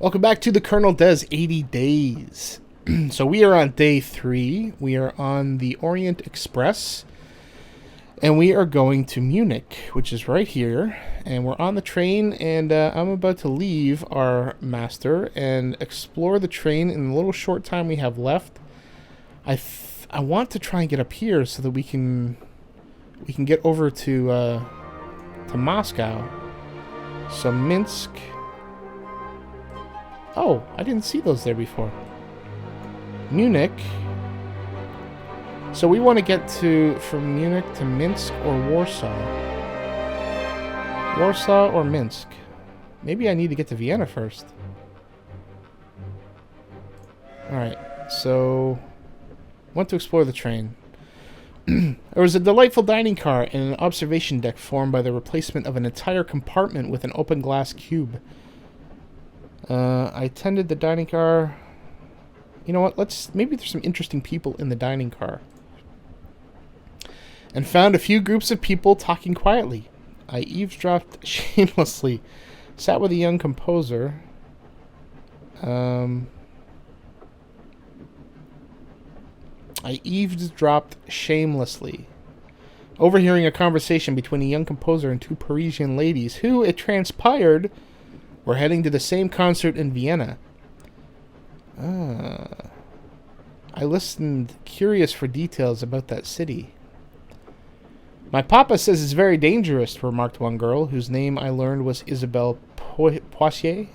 Welcome back to the Kerrnel Does 80 Days. So we are on day 3. We are on the Orient Express. And we are going to Munich, which is right here. And we're on the train, and I'm about to leave our master and explore the train in the little short time we have left. I want to try and get up here so that we can get over to Moscow. So Minsk. Oh, I didn't see those there before. Munich. So we want to get from Munich to Minsk or Warsaw. Warsaw or Minsk. Maybe I need to get to Vienna first. Alright, so want to explore the train. There was a delightful dining car and an observation deck formed by the replacement of an entire compartment with an open glass cube. I attended the dining car. You know what? Maybe there's some interesting people in the dining car. And found a few groups of people talking quietly. I eavesdropped shamelessly. Sat with a young composer. I eavesdropped shamelessly. Overhearing a conversation between a young composer and two Parisian ladies who, it transpired, were heading to the same concert in Vienna. I listened, curious for details about that city. My papa says it's very dangerous, remarked one girl, whose name I learned was Isabelle Poitiers.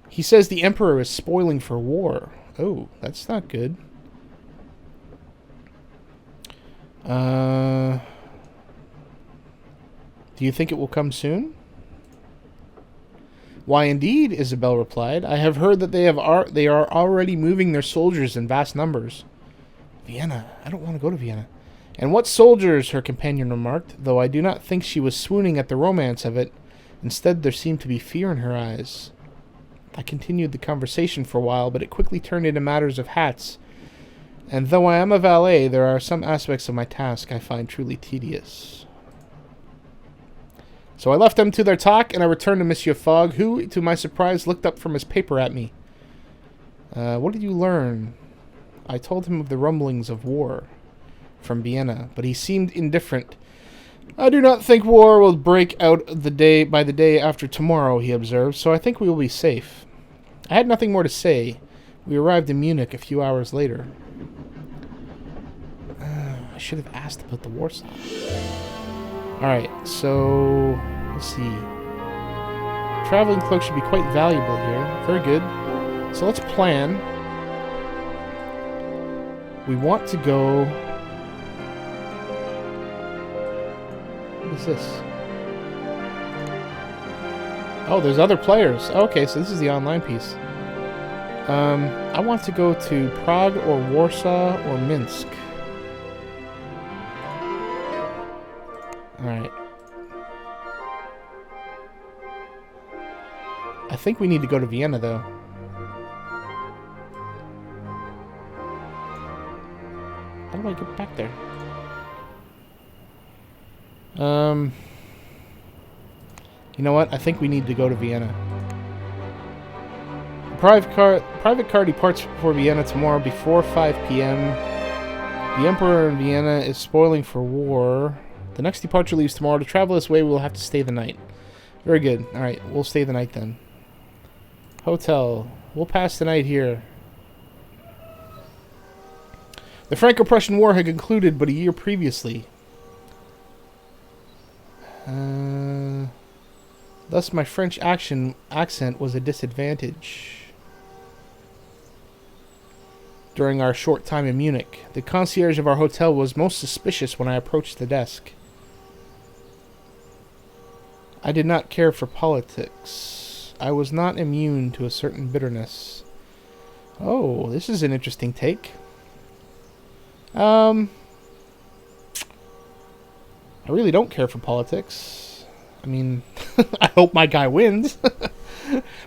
He says the emperor is spoiling for war. Oh, that's not good. Do you think it will come soon? Why, indeed, Isabel replied. I have heard that they are already moving their soldiers in vast numbers. Vienna. I don't want to go to Vienna. And what soldiers, her companion remarked, though I do not think she was swooning at the romance of it. Instead, there seemed to be fear in her eyes. I continued the conversation for a while, but it quickly turned into matters of hats. And though I am a valet, there are some aspects of my task I find truly tedious. So I left them to their talk, and I returned to Monsieur Fogg, who, to my surprise, looked up from his paper at me. What did you learn? I told him of the rumblings of war from Vienna, but he seemed indifferent. I do not think war will break out by the day after tomorrow, he observed, so I think we will be safe. I had nothing more to say. We arrived in Munich a few hours later. I should have asked about the Warsaw. Alright, so let's see. Traveling cloak should be quite valuable here. Very good. So let's plan. We want to go... What is this? Oh, there's other players. Okay, so this is the online piece. I want to go to Prague or Warsaw or Minsk. Alright. I think we need to go to Vienna, though. How do I get back there? You know what? I think we need to go to Vienna. The private car departs for Vienna tomorrow before 5 p.m. The Emperor in Vienna is spoiling for war. The next departure leaves tomorrow. To travel this way, we will have to stay the night. Very good. Alright, we'll stay the night then. Hotel. We'll pass the night here. The Franco-Prussian War had concluded but a year previously. Thus my French accent was a disadvantage. During our short time in Munich, the concierge of our hotel was most suspicious when I approached the desk. I did not care for politics. I was not immune to a certain bitterness. Oh, this is an interesting take. I really don't care for politics. I mean, I hope my guy wins.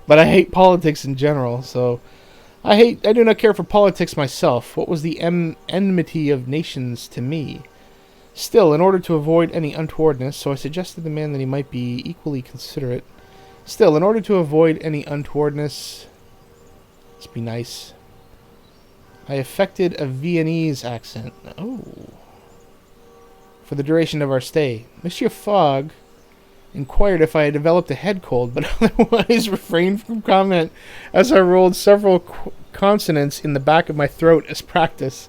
But I hate politics in general, so... I do not care for politics myself. What was the enmity of nations to me? Still, in order to avoid any untowardness, so I suggested to the man that he might be equally considerate, Still, in order to avoid any untowardness, let's be nice. I affected a Viennese accent. Oh. For the duration of our stay. Monsieur Fogg inquired if I had developed a head cold, but otherwise refrained from comment as I rolled several consonants in the back of my throat as practice.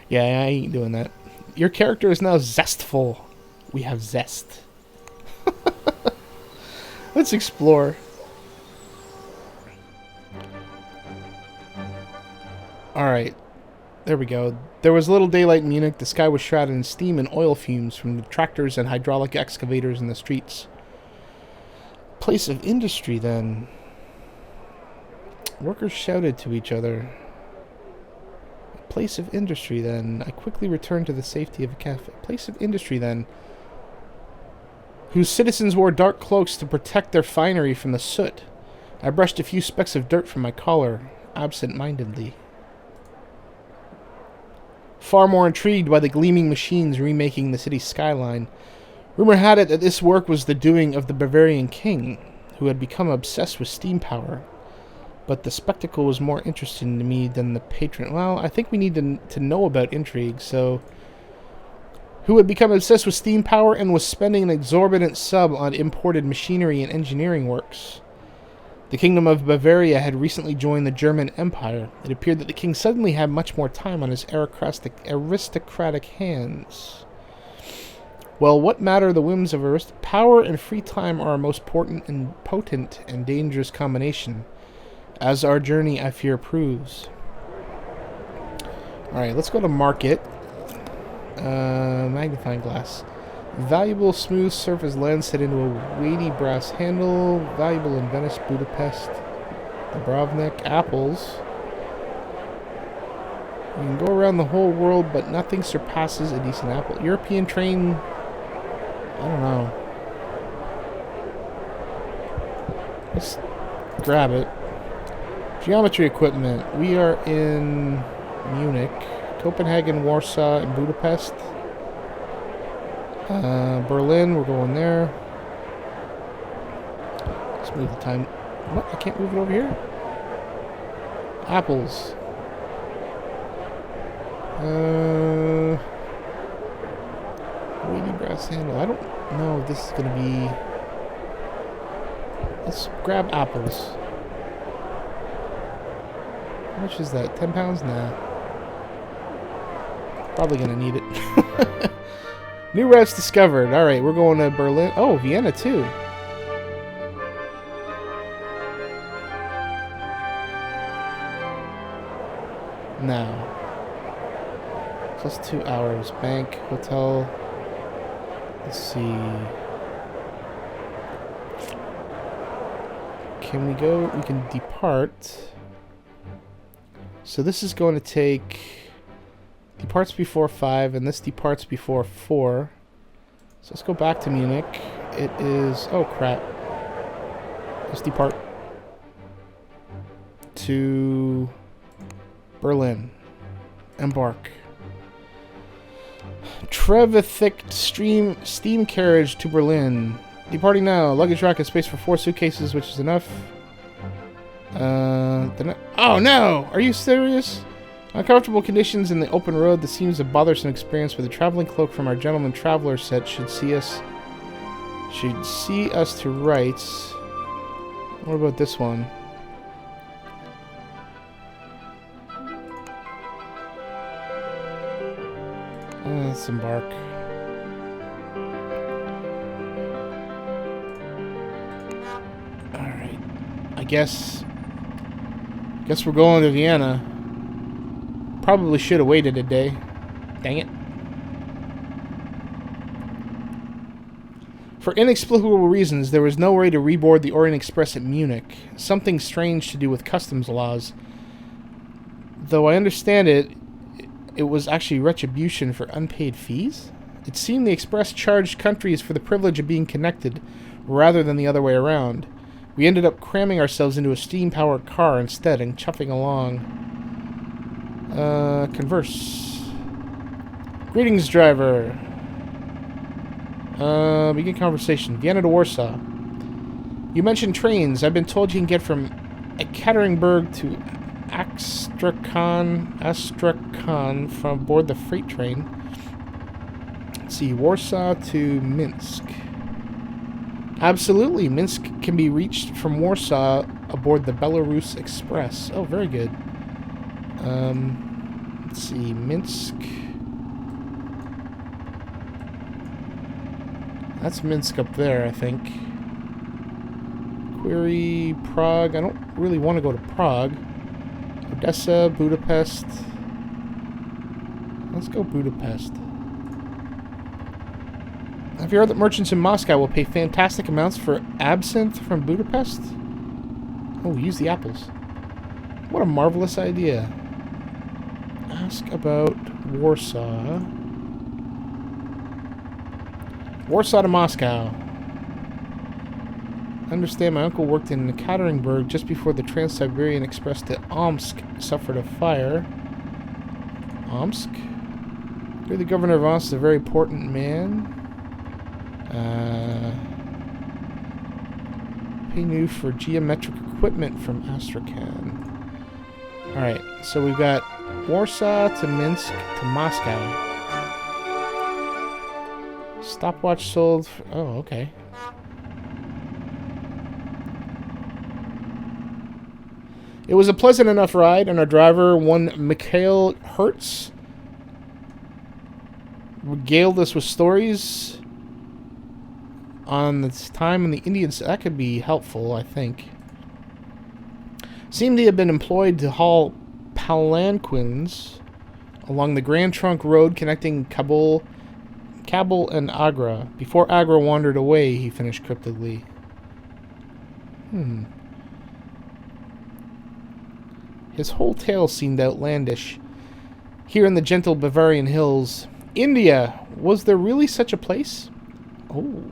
Yeah, I ain't doing that. Your character is now zestful. We have zest. Let's explore. Alright. There we go. There was little daylight in Munich. The sky was shrouded in steam and oil fumes from the tractors and hydraulic excavators in the streets. Place of industry, then. Workers shouted to each other. Place of industry, then. I quickly returned to the safety of a cafe. Place of industry, then. Whose citizens wore dark cloaks to protect their finery from the soot. I brushed a few specks of dirt from my collar, absent-mindedly. Far more intrigued by the gleaming machines remaking the city's skyline. Rumor had it that this work was the doing of the Bavarian king, who had become obsessed with steam power. But the spectacle was more interesting to me than the patron. Well, I think we need to know about intrigue, so... Who had become obsessed with steam power and was spending an exorbitant sum on imported machinery and engineering works. The Kingdom of Bavaria had recently joined the German Empire. It appeared that the king suddenly had much more time on his aristocratic hands. Well, what matter the whims of power and free time are a most potent and dangerous combination, as our journey, I fear, proves. Alright, let's go to market. Magnifying glass. Valuable smooth surface lens set into a weighty brass handle. Valuable in Venice, Budapest. The breakneck. Apples. You can go around the whole world, but nothing surpasses a decent apple. European train. I don't know. Let's grab it. Geometry equipment. We are in Munich. Copenhagen, Warsaw, and Budapest. Berlin, we're going there. Let's move the time. What? I can't move it over here? Apples. Weighty brass handle. I don't know if this is going to be... Let's grab apples. How much is that? 10 pounds? Nah. Probably gonna need it. New routes discovered. Alright, we're going to Berlin. Oh, Vienna too. Now. Plus 2 hours. Bank, hotel. Let's see. Can we go? We can depart. So this is going to take... Departs before 5, and this departs before 4. So let's go back to Munich. It is... Oh, crap. Let's depart to Berlin. Embark. Trevithick steam carriage to Berlin. Departing now. Luggage rack has space for 4 suitcases, which is enough. Oh, no! Are you serious? Uncomfortable conditions in the open road. This seems a bothersome experience, but the traveling cloak from our gentleman traveler set should see us to rights. What about this one? Let's embark. Alright. I guess we're going to Vienna. Probably should have waited a day. Dang it. For inexplicable reasons, there was no way to reboard the Orient Express at Munich. Something strange to do with customs laws. Though I understand it was actually retribution for unpaid fees? It seemed the Express charged countries for the privilege of being connected, rather than the other way around. We ended up cramming ourselves into a steam-powered car instead and chuffing along. Converse. Greetings, driver. Begin conversation. Vienna to Warsaw. You mentioned trains. I've been told you can get from Ekaterinburg to Astrakhan from aboard the freight train. Let's see, Warsaw to Minsk. Absolutely, Minsk can be reached from Warsaw aboard the Belarus Express. Oh, very good. Let's see, Minsk. That's Minsk up there, I think. Query, Prague. I don't really want to go to Prague. Odessa, Budapest. Let's go Budapest. Have you heard that merchants in Moscow will pay fantastic amounts for absinthe from Budapest? Oh, use the apples. What a marvelous idea. Ask about Warsaw. Warsaw to Moscow. I understand my uncle worked in Ekaterinburg just before the Trans-Siberian Express to Omsk suffered a fire. Omsk? You're the governor of Omsk, a very important man. Pay new for geometric equipment from Astrakhan. Alright, so we've got Warsaw to Minsk to Moscow. Stopwatch sold for, oh, okay. It was a pleasant enough ride, and our driver, one Mikhail Hertz, regaled us with stories on the time in the Indians. That could be helpful, I think. Seemed to have been employed to haul palanquins along the Grand Trunk Road connecting Kabul and Agra. Before Agra wandered away, he finished cryptically. His whole tale seemed outlandish. Here in the gentle Bavarian hills. India! Was there really such a place? Oh.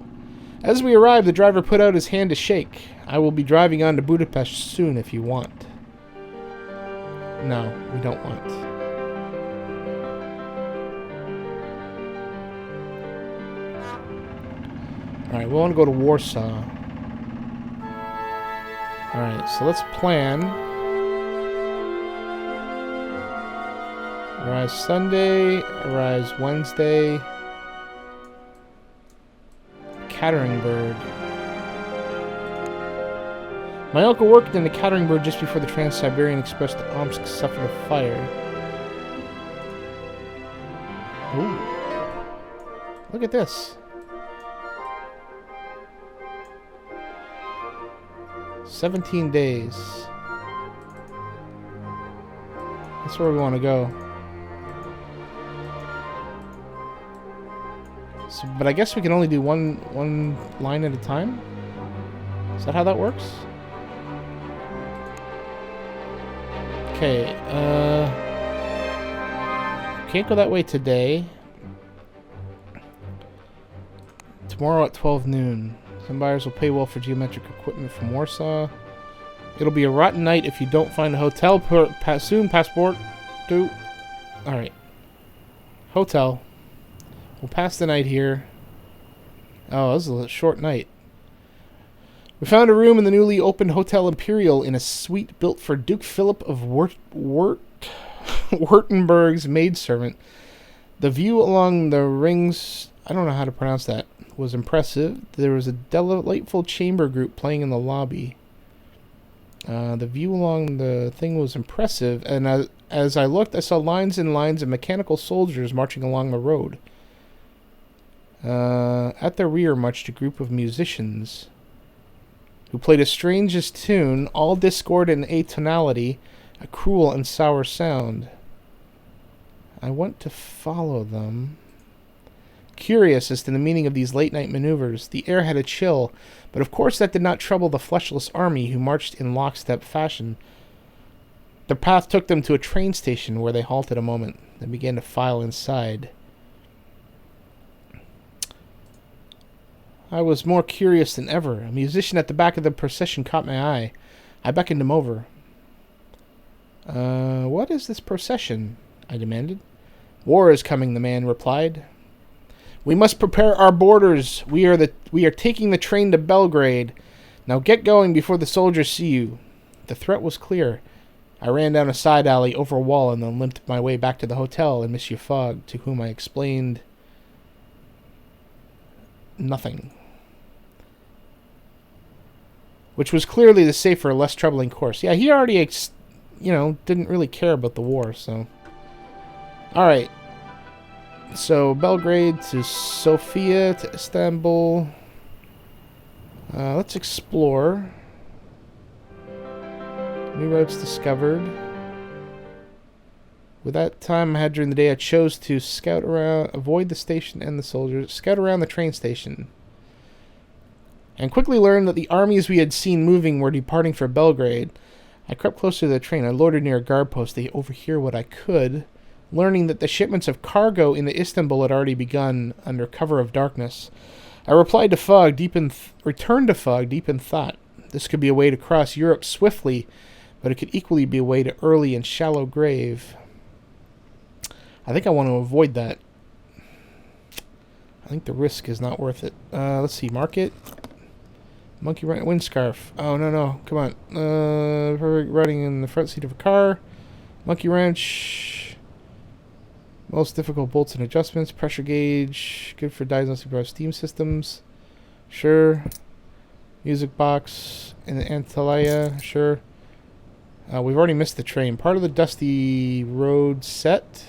As we arrived, the driver put out his hand to shake. I will be driving on to Budapest soon if you want. No, we don't want. Alright, we want to go to Warsaw. Alright, so let's plan. Arrive Sunday, arrives Wednesday. Ekaterinburg. My uncle worked in Ekaterinburg just before the Trans-Siberian Express to Omsk suffered a fire. Ooh. Look at this. 17 days. That's where we want to go. So, but I guess we can only do one line at a time? Is that how that works? Okay, can't go that way today. Tomorrow at 12 noon. Some buyers will pay well for geometric equipment from Warsaw. It'll be a rotten night if you don't find a hotel soon, passport. Alright. Hotel. We'll pass the night here. Oh, this is a short night. We found a room in the newly opened Hotel Imperial in a suite built for Duke Philip of Württemberg's maidservant. The view along the rings, I don't know how to pronounce that, was impressive. There was a delightful chamber group playing in the lobby. The view along the thing was impressive, and as I looked, I saw lines and lines of mechanical soldiers marching along the road. At the rear marched a group of musicians who played a strangest tune, all discord and atonality, a cruel and sour sound. I went to follow them. Curious as to the meaning of these late-night maneuvers, the air had a chill, but of course that did not trouble the fleshless army who marched in lockstep fashion. Their path took them to a train station where they halted a moment, then began to file inside. I was more curious than ever. A musician at the back of the procession caught my eye. I beckoned him over. What is this procession? I demanded. War is coming, the man replied. We must prepare our borders. We are taking the train to Belgrade. Now get going before the soldiers see you. The threat was clear. I ran down a side alley, over a wall, and then limped my way back to the hotel and Monsieur Fogg, to whom I explained nothing. Which was clearly the safer, less troubling course. Yeah, he already, didn't really care about the war, so... Alright. So, Belgrade to Sofia to Istanbul. Let's explore. New routes discovered. With that time I had during the day, I chose to scout around, avoid the station and the soldiers, scout around the train station. And quickly learned that the armies we had seen moving were departing for Belgrade. I crept closer to the train. I loitered near a guard post to overhear what I could, learning that the shipments of cargo into Istanbul had already begun under cover of darkness. I returned to Fogg deep in thought. This could be a way to cross Europe swiftly, but it could equally be a way to early and shallow grave. I think I want to avoid that. I think the risk is not worth it. Let's see, market. Monkey windscarf. Oh, no. Come on. Riding in the front seat of a car. Monkey wrench. Most difficult bolts and adjustments. Pressure gauge. Good for diagnosing power steam systems. Sure. Music box. And Antalya. Sure. We've already missed the train. Part of the dusty road set.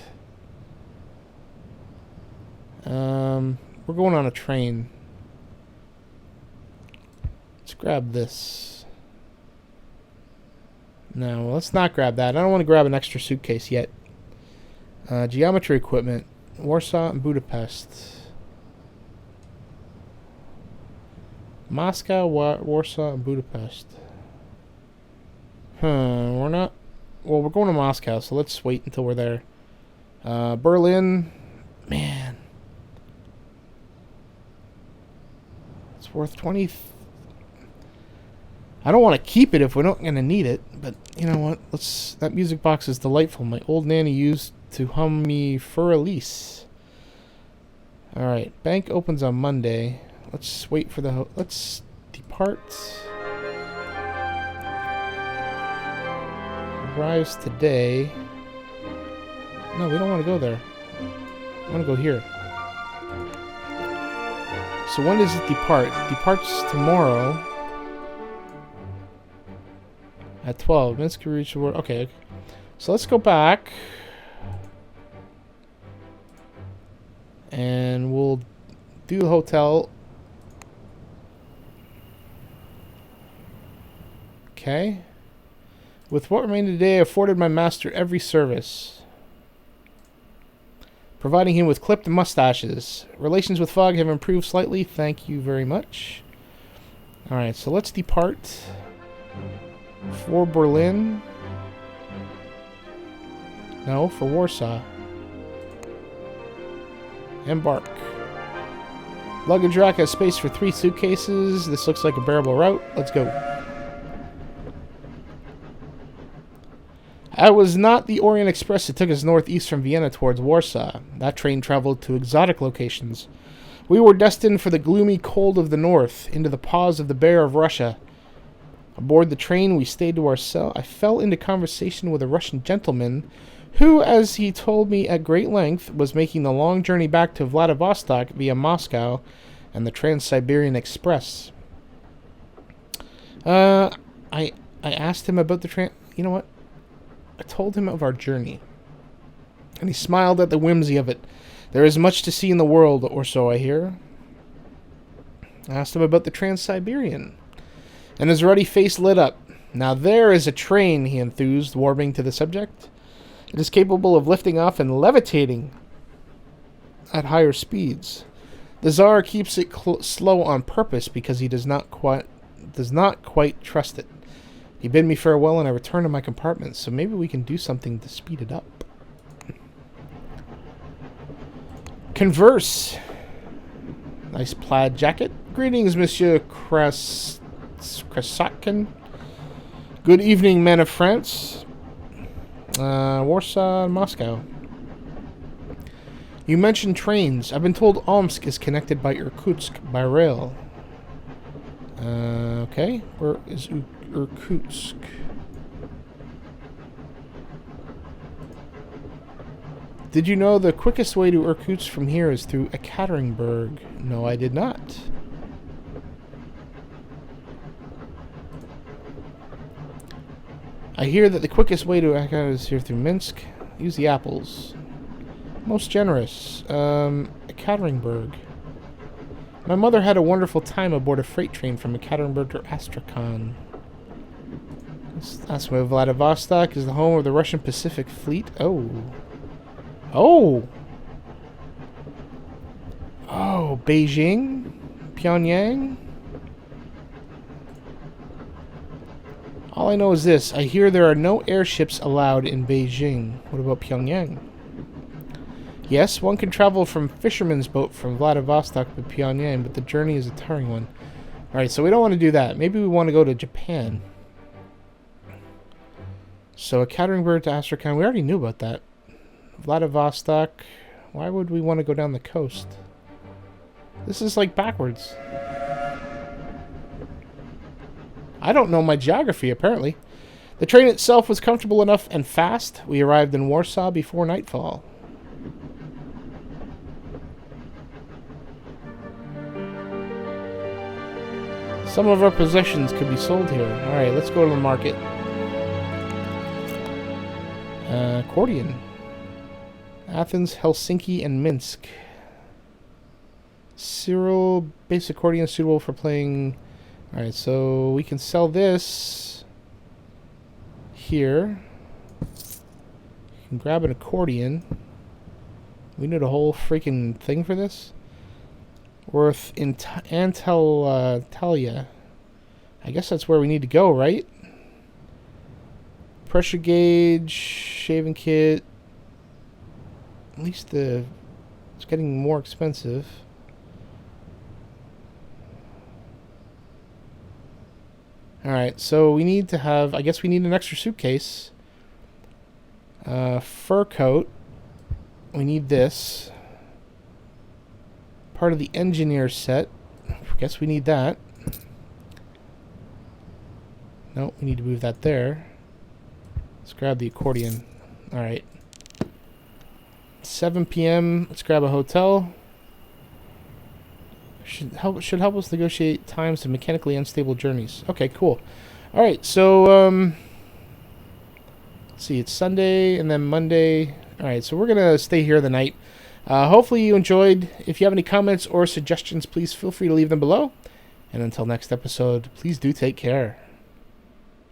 We're going on a train. Let's grab this. No, let's not grab that. I don't want to grab an extra suitcase yet. Geometry equipment. Warsaw and Budapest. Moscow, Warsaw, and Budapest. We're not... Well, we're going to Moscow, so let's wait until we're there. Berlin. Man. It's worth 20... I don't want to keep it if we're not going to need it, but you know what? That music box is delightful. My old nanny used to hum me for Elise. Alright, bank opens on Monday. Let's wait for the... Let's depart. Arrives today. No, we don't want to go there. I want to go here. So when does it depart? It departs tomorrow. At 12. Minutes can reach the world. Okay. So let's go back. And we'll do the hotel. Okay. With what remained today, I afforded my master every service, providing him with clipped mustaches. Relations with Fogg have improved slightly. Thank you very much. Alright, so let's depart for Berlin. No, for Warsaw. Embark. Luggage rack has space for 3 suitcases. This looks like a bearable route. Let's go. I was not the Orient Express that took us northeast from Vienna towards Warsaw. That train traveled to exotic locations. We were destined for the gloomy cold of the north, into the paws of the bear of Russia. Aboard the train, we stayed to ourselves. I fell into conversation with a Russian gentleman who, as he told me at great length, was making the long journey back to Vladivostok via Moscow and the Trans-Siberian Express. I asked him about the You know what? I told him of our journey, and he smiled at the whimsy of it. There is much to see in the world, or so I hear. I asked him about the Trans-Siberian, and his ruddy face lit up. Now there is a train, he enthused, warming to the subject. It is capable of lifting off and levitating at higher speeds. The Tsar keeps it slow on purpose because he does not quite trust it. He bid me farewell and I returned to my compartment, so maybe we can do something to speed it up. Converse. Nice plaid jacket. Greetings, Monsieur Krasotkin. Good evening, men of France. Warsaw and Moscow. You mentioned trains. I've been told Omsk is connected by Irkutsk by rail. Okay, where is Irkutsk? Did you know the quickest way to Irkutsk from here is through Ekaterinburg? No, I did not. I hear that the quickest way to Ekaterinburg is here through Minsk. Use the apples. Most generous. Ekaterinburg. My mother had a wonderful time aboard a freight train from Ekaterinburg to Astrakhan. That's where Vladivostok is the home of the Russian Pacific Fleet. Oh. Oh! Oh, Beijing? Pyongyang? All I know is this. I hear there are no airships allowed in Beijing. What about Pyongyang? Yes, one can travel from fisherman's boat from Vladivostok to Pyongyang, but the journey is a tiring one. Alright, so we don't want to do that. Maybe we want to go to Japan. So, Ekaterinburg to Astrakhan. We already knew about that. Vladivostok. Why would we want to go down the coast? This is like backwards. I don't know my geography, apparently. The train itself was comfortable enough and fast. We arrived in Warsaw before nightfall. Some of our possessions could be sold here. Alright, let's go to the market. Accordion. Athens, Helsinki, and Minsk. Cyril, bass accordion suitable for playing. Alright, so we can sell this here. You can grab an accordion. We need a whole freaking thing for this. Worth in Antalya. I guess that's where we need to go, right? Pressure gauge, shaving kit. At least it's getting more expensive. Alright, so we need to have, I guess we need an extra suitcase. Fur coat. We need this. Part of the engineer set. I guess we need that. No, we need to move that there. Let's grab the accordion. Alright. 7 p.m. Let's grab a hotel. Should help us negotiate times of mechanically unstable journeys. Okay, cool. Alright, so let's see, it's Sunday and then Monday. Alright, so we're gonna stay here the night. Hopefully you enjoyed. If you have any comments or suggestions, please feel free to leave them below. And until next episode, please do take care.